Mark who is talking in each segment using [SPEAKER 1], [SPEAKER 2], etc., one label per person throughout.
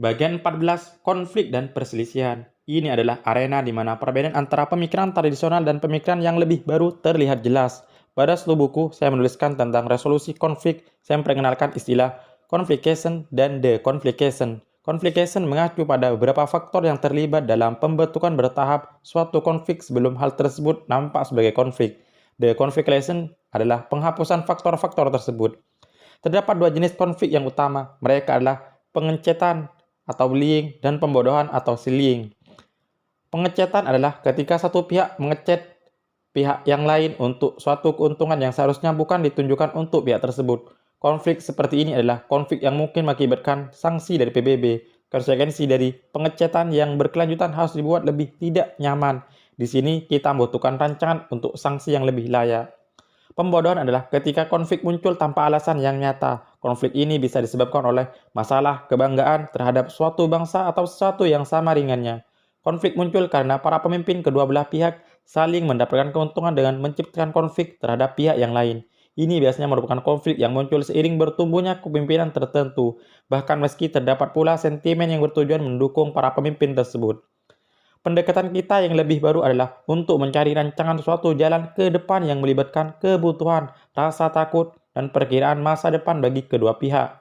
[SPEAKER 1] Bagian 14, konflik dan perselisihan. Ini adalah arena di mana perbedaan antara pemikiran tradisional dan pemikiran yang lebih baru terlihat jelas. Pada seluruh buku, saya menuliskan tentang resolusi konflik. Saya memperkenalkan istilah confliction dan deconfliction. Confliction mengacu pada beberapa faktor yang terlibat dalam pembentukan bertahap suatu konflik sebelum hal tersebut nampak sebagai konflik. Deconfliction adalah penghapusan faktor-faktor tersebut. Terdapat dua jenis konflik yang utama. Mereka adalah pengecetan atau bullying dan pembodohan atau sillying. Pengecetan adalah ketika satu pihak mengecet pihak yang lain untuk suatu keuntungan yang seharusnya bukan ditunjukkan untuk pihak tersebut. Konflik seperti ini adalah konflik yang mungkin mengakibatkan sanksi dari PBB. Konsekuensi dari pengecetan yang berkelanjutan harus dibuat lebih tidak nyaman. Di sini kita membutuhkan rancangan untuk sanksi yang lebih layak. Pembodohan adalah ketika konflik muncul tanpa alasan yang nyata. Konflik ini bisa disebabkan oleh masalah kebanggaan terhadap suatu bangsa atau sesuatu yang sama ringannya. Konflik muncul karena para pemimpin kedua belah pihak saling mendapatkan keuntungan dengan menciptakan konflik terhadap pihak yang lain. Ini biasanya merupakan konflik yang muncul seiring bertumbuhnya kepemimpinan tertentu, bahkan meski terdapat pula sentimen yang bertujuan mendukung para pemimpin tersebut. Pendekatan kita yang lebih baru adalah untuk mencari rancangan suatu jalan ke depan yang melibatkan kebutuhan, rasa takut, dan perkiraan masa depan bagi kedua pihak.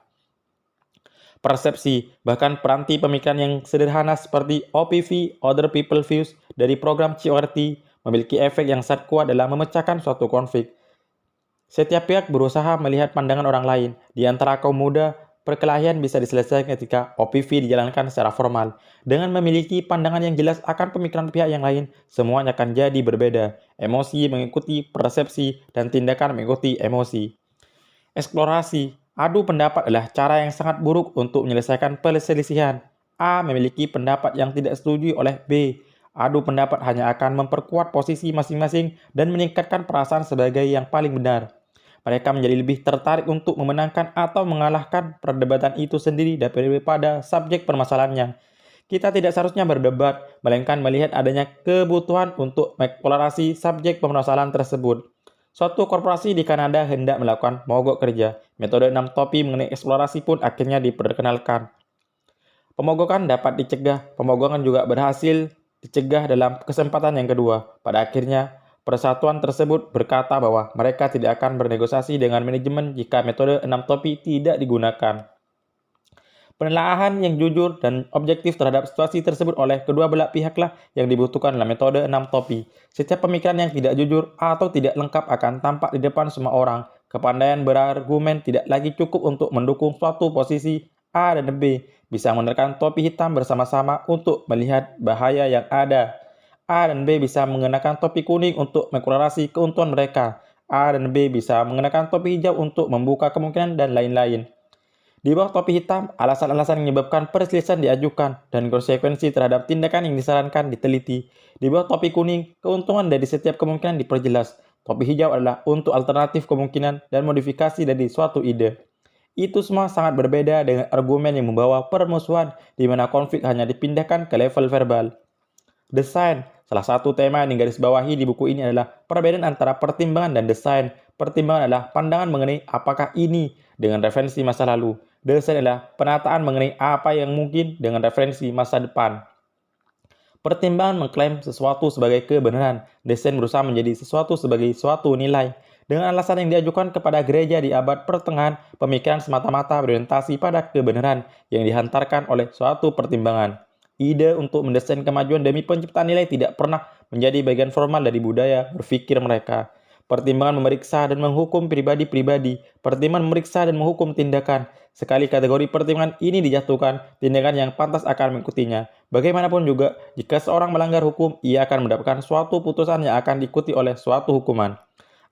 [SPEAKER 1] Persepsi, bahkan peranti pemikiran yang sederhana seperti OPV, Other People Views, dari program CORT, memiliki efek yang sangat kuat dalam memecahkan suatu konflik. Setiap pihak berusaha melihat pandangan orang lain. Di antara kaum muda, perkelahian bisa diselesaikan ketika OPV dijalankan secara formal. Dengan memiliki pandangan yang jelas akan pemikiran pihak yang lain, semuanya akan jadi berbeda. Emosi mengikuti persepsi dan tindakan mengikuti emosi. Eksplorasi, adu pendapat adalah cara yang sangat buruk untuk menyelesaikan perselisihan. A memiliki pendapat yang tidak setuju oleh B. Adu pendapat hanya akan memperkuat posisi masing-masing dan meningkatkan perasaan sebagai yang paling benar. Mereka menjadi lebih tertarik untuk memenangkan atau mengalahkan perdebatan itu sendiri daripada subjek permasalahannya. Kita tidak seharusnya berdebat, melainkan melihat adanya kebutuhan untuk mengeksplorasi subjek permasalahan tersebut. Suatu korporasi di Kanada hendak melakukan mogok kerja. Metode 6 topi mengenai eksplorasi pun akhirnya diperkenalkan. Pemogokan dapat dicegah. Pemogokan juga berhasil dicegah dalam kesempatan yang kedua. Pada akhirnya, persatuan tersebut berkata bahwa mereka tidak akan bernegosiasi dengan manajemen jika metode 6 topi tidak digunakan. Penelaahan yang jujur dan objektif terhadap situasi tersebut oleh kedua belah pihaklah yang dibutuhkan dalam metode 6 topi. Setiap pemikiran yang tidak jujur atau tidak lengkap akan tampak di depan semua orang. Kepandaian berargumen tidak lagi cukup untuk mendukung suatu posisi. A dan B bisa mengenakan topi hitam bersama-sama untuk melihat bahaya yang ada. A dan B bisa mengenakan topi kuning untuk mengeksplorasi keuntungan mereka. A dan B bisa mengenakan topi hijau untuk membuka kemungkinan dan lain-lain. Di bawah topi hitam, alasan-alasan yang menyebabkan perselisihan diajukan dan konsekuensi terhadap tindakan yang disarankan diteliti. Di bawah topi kuning, keuntungan dari setiap kemungkinan diperjelas. Topi hijau adalah untuk alternatif kemungkinan dan modifikasi dari suatu ide. Itu semua sangat berbeda dengan argumen yang membawa permusuhan di mana konflik hanya dipindahkan ke level verbal. Desain. Salah satu tema yang digarisbawahi di buku ini adalah perbedaan antara pertimbangan dan desain. Pertimbangan adalah pandangan mengenai apakah ini dengan referensi masa lalu. Desain adalah penataan mengenai apa yang mungkin dengan referensi masa depan. Pertimbangan mengklaim sesuatu sebagai kebenaran. Desain berusaha menjadi sesuatu sebagai suatu nilai. Dengan alasan yang diajukan kepada gereja di abad pertengahan, pemikiran semata-mata berorientasi pada kebenaran yang dihantarkan oleh suatu pertimbangan. Ide untuk mendesain kemajuan demi penciptaan nilai tidak pernah menjadi bagian formal dari budaya berpikir mereka. Pertimbangan memeriksa dan menghukum pribadi-pribadi. Pertimbangan memeriksa dan menghukum tindakan. Sekali kategori pertimbangan ini dijatuhkan, tindakan yang pantas akan mengikutinya. Bagaimanapun juga, jika seorang melanggar hukum, ia akan mendapatkan suatu putusan yang akan diikuti oleh suatu hukuman.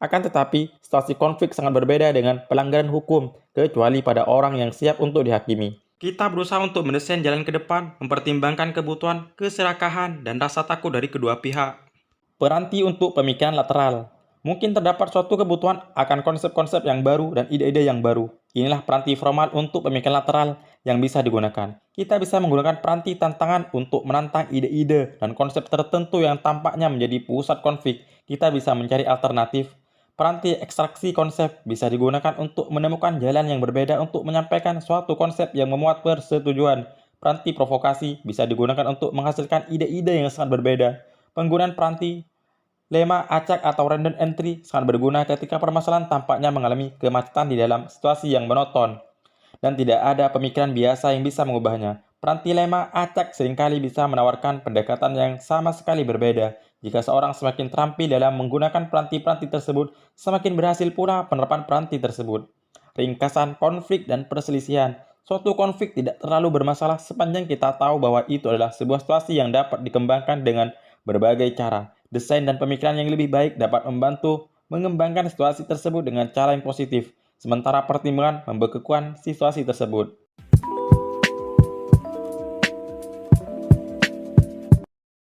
[SPEAKER 1] Akan tetapi, situasi konflik sangat berbeda dengan pelanggaran hukum, kecuali pada orang yang siap untuk dihakimi. Kita berusaha untuk mendesain jalan ke depan, mempertimbangkan kebutuhan, keserakahan, dan rasa takut dari kedua pihak. Peranti untuk pemikiran lateral. Mungkin terdapat suatu kebutuhan akan konsep-konsep yang baru dan ide-ide yang baru. Inilah peranti formal untuk pemikiran lateral yang bisa digunakan. Kita bisa menggunakan peranti tantangan untuk menantang ide-ide dan konsep tertentu yang tampaknya menjadi pusat konflik. Kita bisa mencari alternatif. Peranti ekstraksi konsep bisa digunakan untuk menemukan jalan yang berbeda untuk menyampaikan suatu konsep yang memuat persetujuan. Peranti provokasi bisa digunakan untuk menghasilkan ide-ide yang sangat berbeda. Penggunaan peranti lema, acak, atau random entry sangat berguna ketika permasalahan tampaknya mengalami kemacetan di dalam situasi yang monoton dan tidak ada pemikiran biasa yang bisa mengubahnya. Peranti lema, acak seringkali bisa menawarkan pendekatan yang sama sekali berbeda. Jika seorang semakin terampil dalam menggunakan peranti-peranti tersebut, semakin berhasil pula penerapan peranti tersebut. Ringkasan konflik dan perselisihan. Suatu konflik tidak terlalu bermasalah sepanjang kita tahu bahwa itu adalah sebuah situasi yang dapat dikembangkan dengan berbagai cara. Desain dan pemikiran yang lebih baik dapat membantu mengembangkan situasi tersebut dengan cara yang positif, sementara pertimbangan membekukan situasi tersebut.